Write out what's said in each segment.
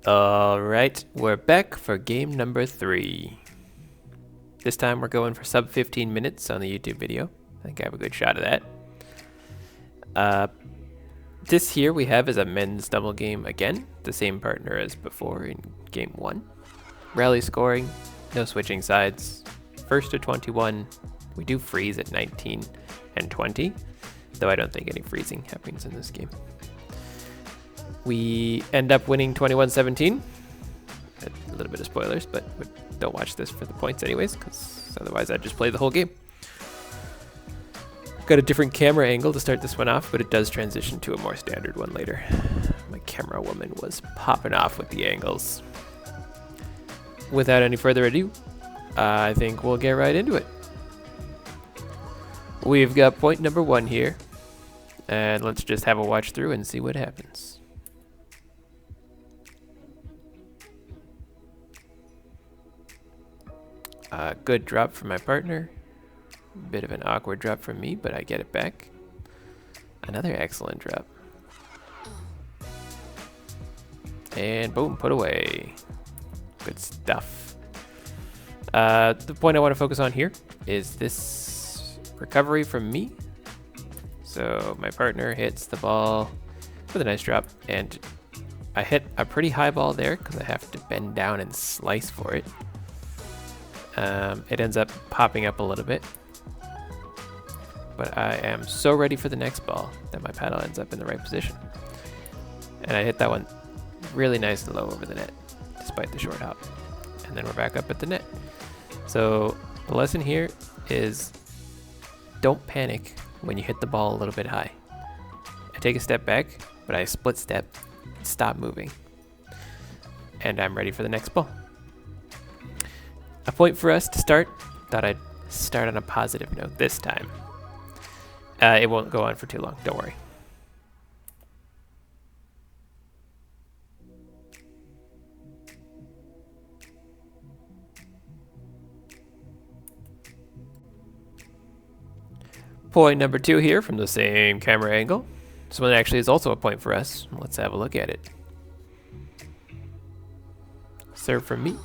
Alright, we're back for game number 3. This time we're going for sub 15 minutes on the YouTube video. I think I have a good shot of that. This here we have is a men's double game again, the same partner as before in game 1. Rally scoring, no switching sides. First to 21, we do freeze at 19 and 20, though I don't think any freezing happens in this game. We end up winning 21-17. A little bit of spoilers, but don't watch this for the points anyways, because otherwise I'd just play the whole game. Got a different camera angle to start this one off, but it does transition to a more standard one later. My camera woman was popping off with the angles. Without any further ado, I think we'll get right into it. We've got point number 1 here, and let's just have a watch through and see what happens. Good drop from my partner. Bit of an awkward drop from me, but I get it back. Another excellent drop. And boom, put away. Good stuff. The point I want to focus on here is this recovery from me. So my partner hits the ball with a nice drop, and I hit a pretty high ball there because I have to bend down and slice for it. It ends up popping up a little bit, but I am so ready for the next ball that my paddle ends up in the right position. And I hit that one really nice and low over the net, despite the short hop. And then we're back up at the net. So the lesson here is don't panic when you hit the ball a little bit high. I take a step back, but I split step, stop moving, and I'm ready for the next ball. A point for us to start. Thought I'd start on a positive note this time. It won't go on for too long, don't worry. Point number 2 here from the same camera angle. This one actually is also a point for us. Let's have a look at it. Serve from me.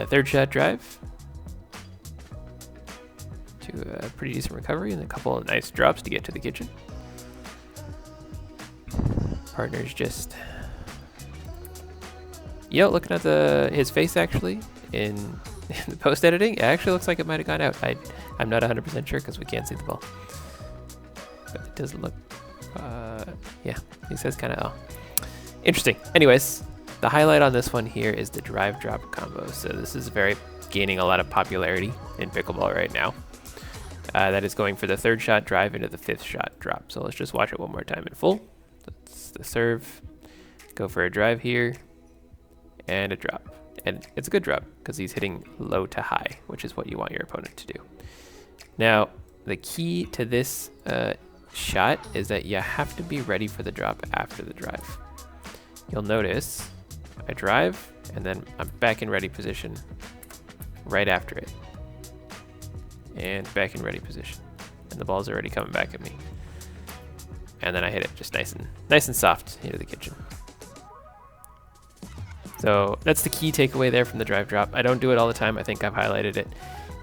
Third shot drive to a pretty decent recovery and a couple of nice drops to get to the kitchen. Partner's just, looking at his face actually in the post editing, it actually looks like it might have gone out. I'm not 100% sure because we can't see the ball, but it doesn't look. Yeah, he says kind of interesting. Anyways. The highlight on this one here is the drive drop combo. So this is gaining a lot of popularity in pickleball right now. That is going for the third shot drive into the fifth shot drop. So let's just watch it one more time in full. That's the serve. Go for a drive here and a drop. And it's a good drop because he's hitting low to high, which is what you want your opponent to do. Now, the key to this shot is that you have to be ready for the drop after the drive. You'll notice I drive, and then I'm back in ready position right after it. And back in ready position. And the ball's already coming back at me. And then I hit it just nice and soft into the kitchen. So that's the key takeaway there from the drive drop. I don't do it all the time. I think I've highlighted it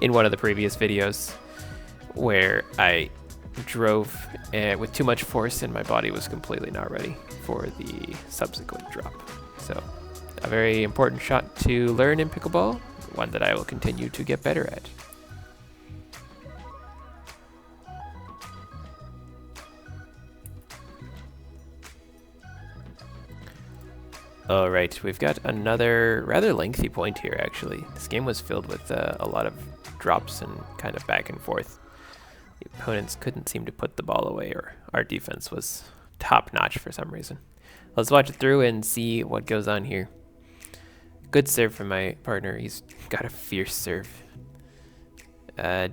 in one of the previous videos where I drove with too much force and my body was completely not ready for the subsequent drop. So a very important shot to learn in pickleball, one that I will continue to get better at. All right, we've got another rather lengthy point here actually. This game was filled with a lot of drops and kind of back and forth. The opponents couldn't seem to put the ball away, or our defense was top notch for some reason. Let's watch it through and see what goes on here. Good serve from my partner. He's got a fierce serve.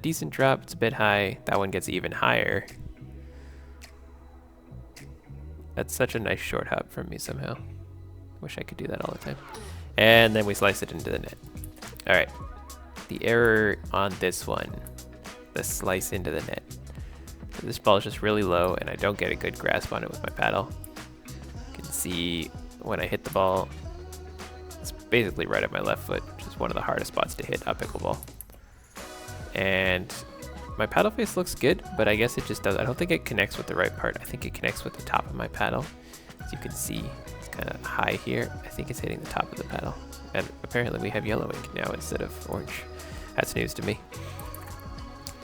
Decent drop. It's a bit high. That one gets even higher. That's such a nice short hop from me somehow. Wish I could do that all the time. And then we slice it into the net. All right. The error on this one, the slice into the net. This ball is just really low and I don't get a good grasp on it with my paddle. You can see when I hit the ball, it's basically right at my left foot, which is one of the hardest spots to hit a pickleball. And my paddle face looks good, but I guess it just does. I don't think it connects with the right part. I think it connects with the top of my paddle. As you can see, it's kind of high here. I think it's hitting the top of the paddle. And apparently we have yellow ink now instead of orange. That's news to me.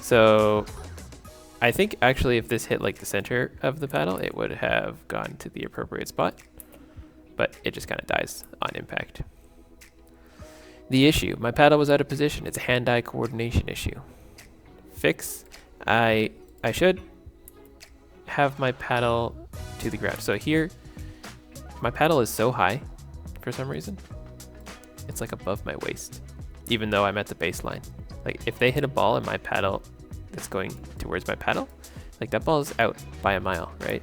So I think actually if this hit like the center of the paddle, it would have gone to the appropriate spot, but it just kind of dies on impact. The issue, my paddle was out of position. It's a hand-eye coordination issue. Fix, I should have my paddle to the ground. So here, my paddle is so high for some reason. It's like above my waist, even though I'm at the baseline. Like if they hit a ball and my paddle that's going towards my paddle, like that ball is out by a mile, right?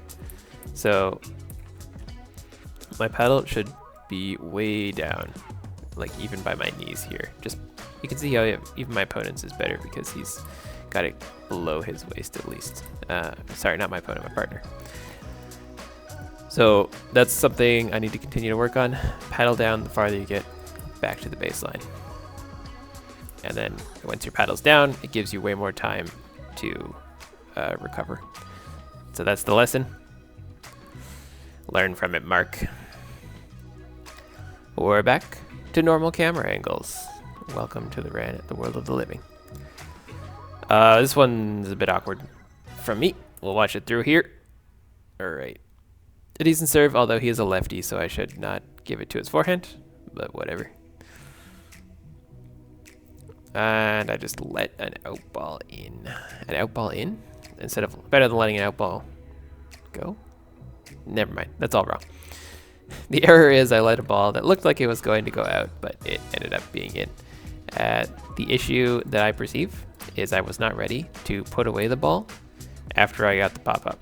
So my paddle should be way down, like even by my knees here. Just, you can see how even my opponent's is better because he's got it below his waist at least. Sorry, not my opponent, my partner. So that's something I need to continue to work on. Paddle down the farther you get back to the baseline. And then once your paddle's down, it gives you way more time to recover. So that's the lesson. Learn from it, Mark. We're back to normal camera angles. Welcome to the world of the living. This one's a bit awkward from me. We'll watch it through here. All right. A decent serve, although he is a lefty, so I should not give it to his forehand, but whatever. And I just let an out ball in. An out ball in? Better than letting an out ball go? Never mind, that's all wrong. The error is I let a ball that looked like it was going to go out, but it ended up being in. The issue that I perceive is I was not ready to put away the ball after I got the pop-up.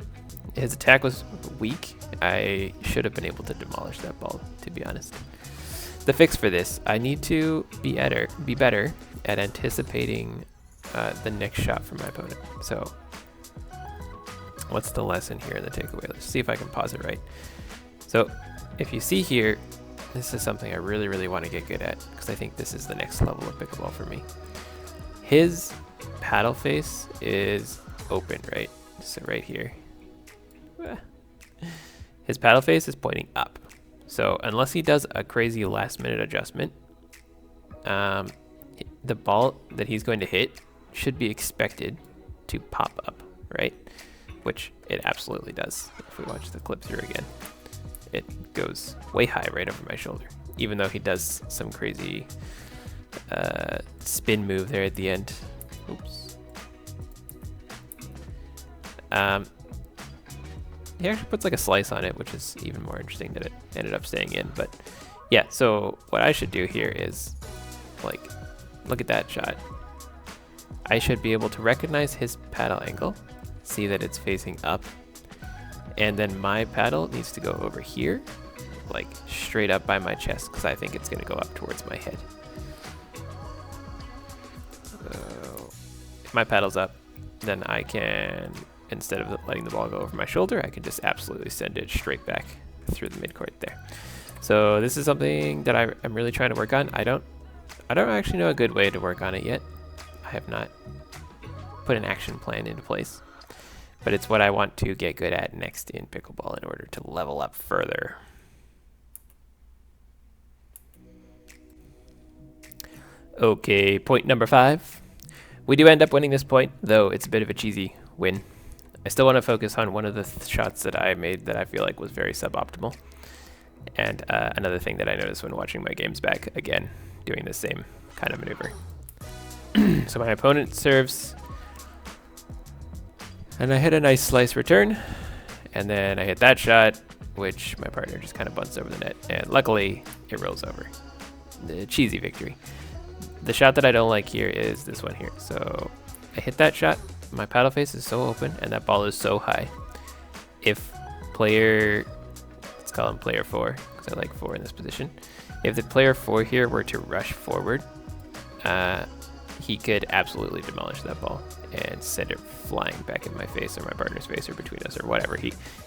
His attack was weak. I should have been able to demolish that ball, to be honest. The fix for this, I need to be better at anticipating the next shot from my opponent. So what's the lesson here in the takeaway? Let's see if I can pause it right. So if you see here, this is something I really, really want to get good at because I think this is the next level of pickleball for me. His paddle face is open, right? So right here. His paddle face is pointing up. So unless he does a crazy last minute adjustment, the ball that he's going to hit should be expected to pop up, right? Which it absolutely does. If we watch the clip through again, it goes way high right over my shoulder, even though he does some crazy spin move there at the end. Oops. He actually puts like a slice on it, which is even more interesting that it ended up staying in. But yeah, so what I should do here is like, look at that shot. I should be able to recognize his paddle angle, see that it's facing up, and then my paddle needs to go over here, like straight up by my chest, because I think it's going to go up towards my head. So if my paddle's up, then I can, instead of letting the ball go over my shoulder, I can just absolutely send it straight back through the midcourt there. So this is something that I'm really trying to work on. I don't actually know a good way to work on it yet. I have not put an action plan into place, but it's what I want to get good at next in pickleball in order to level up further. Okay, point number 5. We do end up winning this point, though it's a bit of a cheesy win. I still want to focus on one of the shots that I made that I feel like was very suboptimal. And another thing that I noticed when watching my games back, again, doing the same kind of maneuver. So my opponent serves, and I hit a nice slice return, and then I hit that shot, which my partner just kind of bunts over the net, and luckily it rolls over. The cheesy victory. The shot that I don't like here is this one here. So I hit that shot, my paddle face is so open, and that ball is so high. If player, let's call him player 4, because I like 4 in this position. If the player 4 here were to rush forward, he could absolutely demolish that ball and send it flying back in my face or my partner's face or between us or whatever.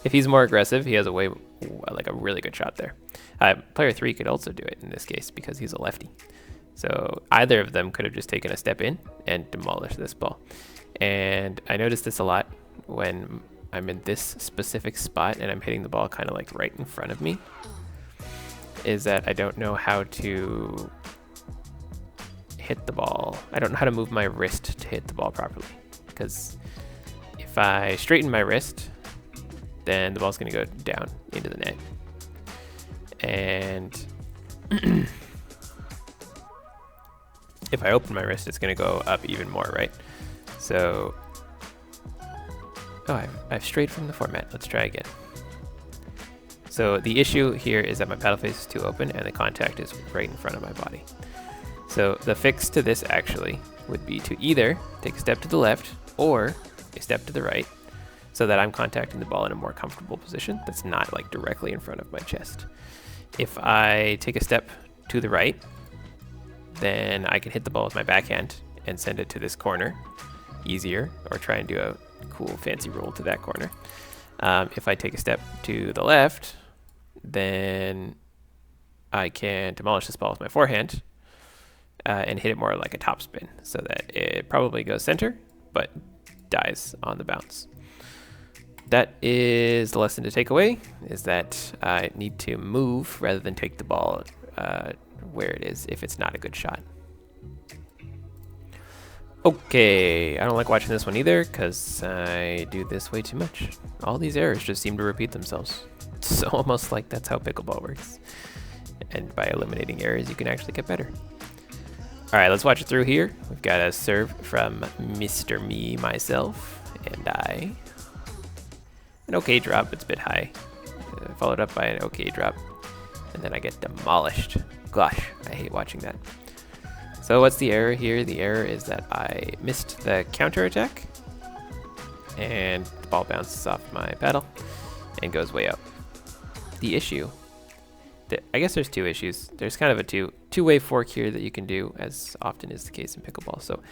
If he's more aggressive, he has a really good shot there. Player 3 could also do it in this case because he's a lefty. So either of them could have just taken a step in and demolished this ball. And I notice this a lot when I'm in this specific spot and I'm hitting the ball kind of like right in front of me, is that I don't know how to hit the ball. I don't know how to move my wrist to hit the ball properly, because if I straighten my wrist, then the ball's going to go down into the net. And if I open my wrist, it's going to go up even more, right? So, I've strayed from the format. Let's try again. So the issue here is that my paddle face is too open and the contact is right in front of my body. So the fix to this actually would be to either take a step to the left or a step to the right so that I'm contacting the ball in a more comfortable position that's not like directly in front of my chest. If I take a step to the right, then I can hit the ball with my backhand and send it to this corner easier, or try and do a cool fancy roll to that corner. If I take a step to the left, then I can demolish this ball with my forehand and hit it more like a topspin so that it probably goes center but dies on the bounce. That is the lesson to take away, is that I need to move rather than take the ball where it is if it's not a good shot. Okay, I don't like watching this one either because I do this way too much. All these errors just seem to repeat themselves. It's almost like that's how pickleball works. And by eliminating errors, you can actually get better. All right, let's watch it through here. We've got a serve from Mr. Me, myself, and I. An okay drop, it's a bit high. Followed up by an okay drop. And then I get demolished. Gosh, I hate watching that. So what's the error here? The error is that I missed the counter attack and the ball bounces off my paddle and goes way up. The issue, I guess there's two issues. There's kind of a two-way fork here that you can do, as often is the case in pickleball. So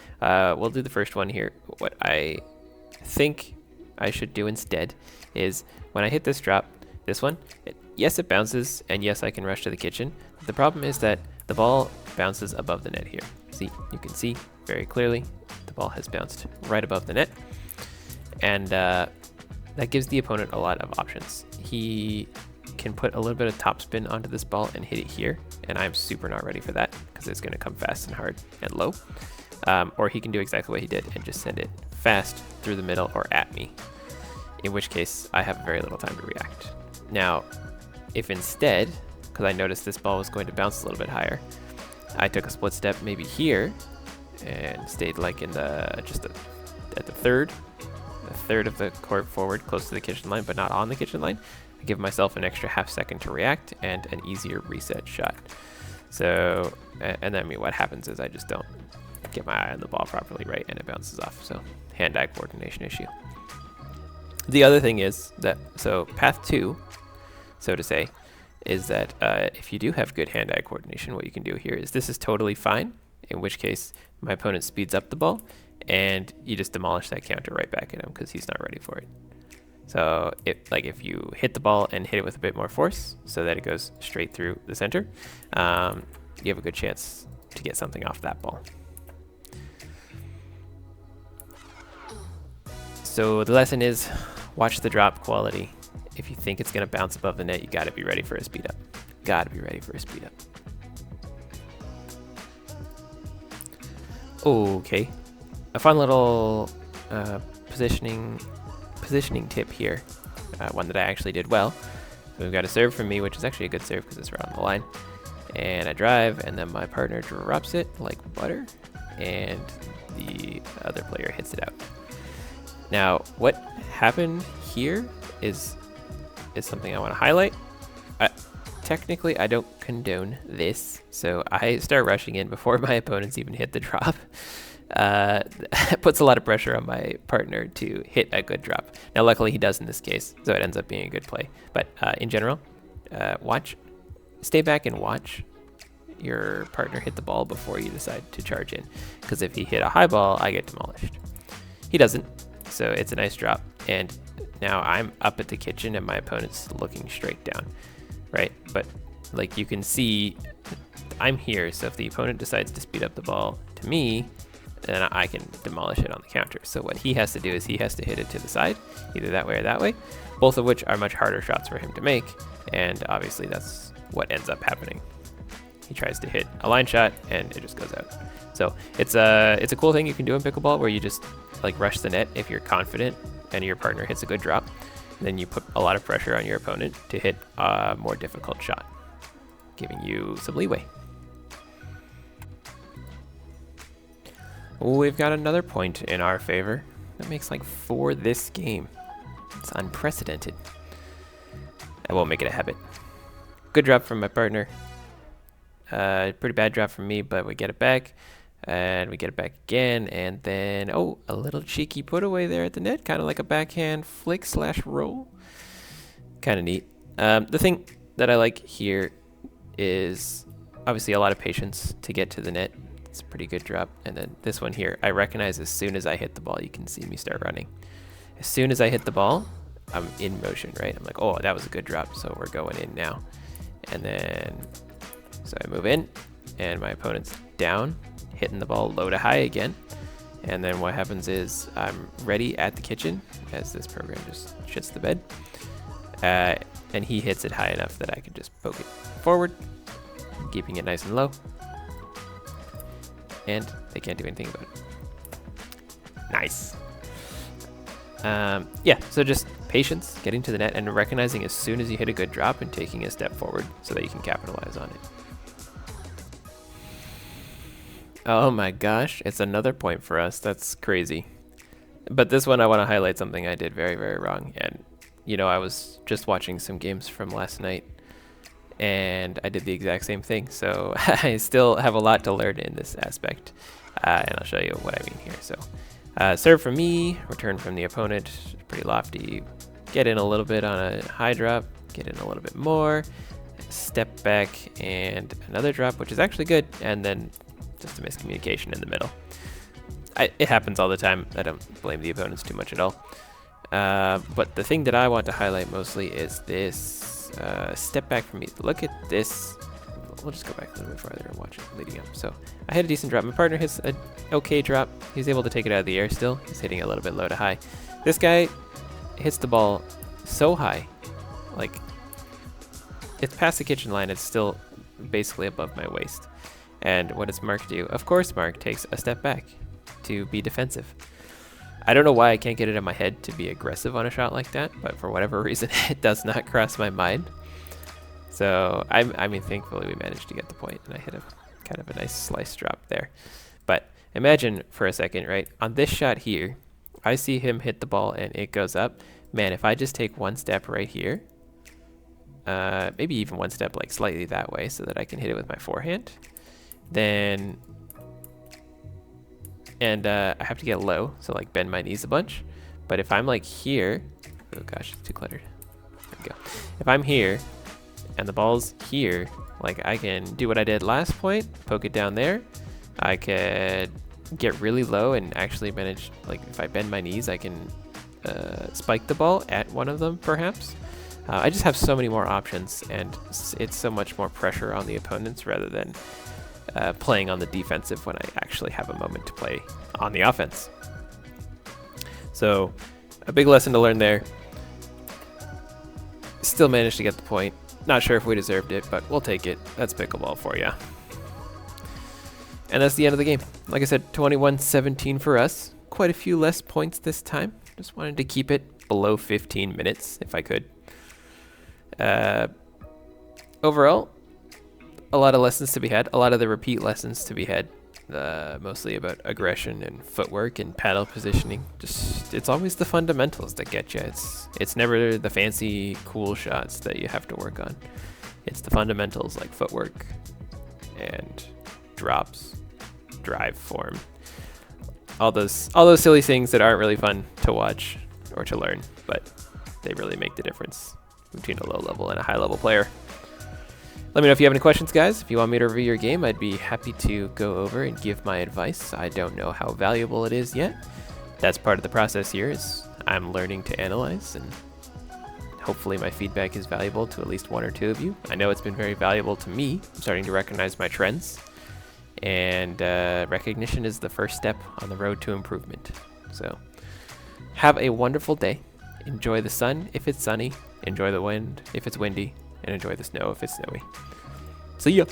we'll do the first one here. What I think I should do instead is when I hit this drop, this one, yes, it bounces, and yes, I can rush to the kitchen. The problem is that the ball bounces above the net here. See, you can see very clearly the ball has bounced right above the net. And that gives the opponent a lot of options. He can put a little bit of topspin onto this ball and hit it here, and I'm super not ready for that because it's going to come fast and hard and low. Or he can do exactly what he did and just send it fast through the middle or at me, in which case I have very little time to react. Now, if instead, because I noticed this ball was going to bounce a little bit higher, I took a split step maybe here and stayed like in at the third of the court forward, close to the kitchen line, but not on the kitchen line. I give myself an extra half second to react and an easier reset shot. So, and then what happens is I just don't get my eye on the ball properly, right, and it bounces off. So, hand-eye coordination issue. The other thing is that, so path 2, so to say, is that if you do have good hand-eye coordination, what you can do here is this is totally fine, in which case my opponent speeds up the ball, and you just demolish that counter right back at him because he's not ready for it. So if you hit the ball and hit it with a bit more force so that it goes straight through the center, you have a good chance to get something off that ball. So the lesson is watch the drop quality. If you think it's going to bounce above the net, you got to be ready for a speed up. Got to be ready for a speed up. Okay. A fun little positioning tip here. One that I actually did well. So we've got a serve from me, which is actually a good serve because it's right on the line. And I drive, and then my partner drops it like butter, and the other player hits it out. Now, what happened here is something I want to highlight. Technically, I don't condone this, so I start rushing in before my opponents even hit the drop. It puts a lot of pressure on my partner to hit a good drop. Now, luckily, he does in this case, so it ends up being a good play. But in general, stay back and watch. your partner hit the ball before you decide to charge in. Because if he hit a high ball, I get demolished. He doesn't, so it's a nice drop. And now I'm up at the kitchen and my opponent's looking straight down, right? But like you can see, I'm here, so if the opponent decides to speed up the ball to me, then I can demolish it on the counter. So what he has to do is he has to hit it to the side, either that way or that way, both of which are much harder shots for him to make, and obviously that's what ends up happening. He tries to hit a line shot and it just goes out. So it's a cool thing you can do in pickleball where you just like rush the net if you're confident and your partner hits a good drop. Then you put a lot of pressure on your opponent to hit a more difficult shot, giving you some leeway. We've got another point in our favor. That makes like 4 this game. It's unprecedented. I won't make it a habit. Good drop from my partner. Pretty bad drop from me, but we get it back. And we get it back again. And then, oh, a little cheeky put away there at the net. Kind of like a backhand flick / roll. Kind of neat. The thing that I like here is obviously a lot of patience to get to the net. It's a pretty good drop. And then this one here, I recognize as soon as I hit the ball, you can see me start running. As soon as I hit the ball, I'm in motion, right? I'm like, oh, that was a good drop, so we're going in now. And then, so I move in, and my opponent's down, hitting the ball low to high again. And then what happens is I'm ready at the kitchen, as this program just shits the bed. And he hits it high enough that I can just poke it forward, keeping it nice and low. And they can't do anything about it. Nice. Yeah, so just patience, getting to the net, and recognizing as soon as you hit a good drop and taking a step forward so that you can capitalize on it. Oh my gosh, it's another point for us. That's crazy. But this one I want to highlight something I did very, very wrong. And, you know, I was just watching some games from last night, and I did the exact same thing. So I still have a lot to learn in this aspect. And I'll show you what I mean here. So serve from me, return from the opponent, pretty lofty. Get in a little bit on a high drop, get in a little bit more, step back, and another drop, which is actually good. And then just a miscommunication in the middle. It happens all the time. I don't blame the opponents too much at all. But the thing that I want to highlight mostly is this step back from me. Look at this. We'll just go back a little bit farther and watch it leading up. So I had a decent drop. My partner hits an okay drop. He's able to take it out of the air still. He's hitting a little bit low to high. This guy hits the ball so high. Like, it's past the kitchen line. It's still basically above my waist. And what does Mark do? Of course, Mark takes a step back to be defensive. I don't know why I can't get it in my head to be aggressive on a shot like that, but for whatever reason, it does not cross my mind. So, I mean, thankfully we managed to get the point, and I hit a kind of a nice slice drop there. But imagine for a second, right? On this shot here, I see him hit the ball and it goes up. Man, if I just take one step right here, maybe even one step like slightly that way so that I can hit it with my forehand, then... And I have to get low, so like bend my knees a bunch. But if I'm like here, oh gosh, it's too cluttered. There we go. If I'm here and the ball's here, like I can do what I did last point, poke it down there. I could get really low and actually manage, like if I bend my knees, I can spike the ball at one of them perhaps. I just have so many more options, and it's so much more pressure on the opponents rather than playing on the defensive when I actually have a moment to play on the offense. So a big lesson to learn there. Still managed to get the point. Not sure if we deserved it, but we'll take it. That's pickleball for you. And that's the end of the game. Like I said, 21-17 for us. Quite a few less points this time. Just wanted to keep it below 15 minutes if I could. Overall, a lot of lessons to be had, a lot of the repeat lessons to be had, mostly about aggression and footwork and paddle positioning. Just, it's always the fundamentals that get you. It's never the fancy, cool shots that you have to work on. It's the fundamentals like footwork and drops, drive form, all those silly things that aren't really fun to watch or to learn, but they really make the difference between a low level and a high level player. Let me know if you have any questions, guys. If you want me to review your game, I'd be happy to go over and give my advice. I don't know how valuable it is yet. That's part of the process here, is I'm learning to analyze, and hopefully my feedback is valuable to at least one or two of you. I know it's been very valuable to me. I'm starting to recognize my trends, and recognition is the first step on the road to improvement. So have a wonderful day. Enjoy the sun if it's sunny, enjoy the wind if it's windy, and enjoy the snow if it's snowy. See ya!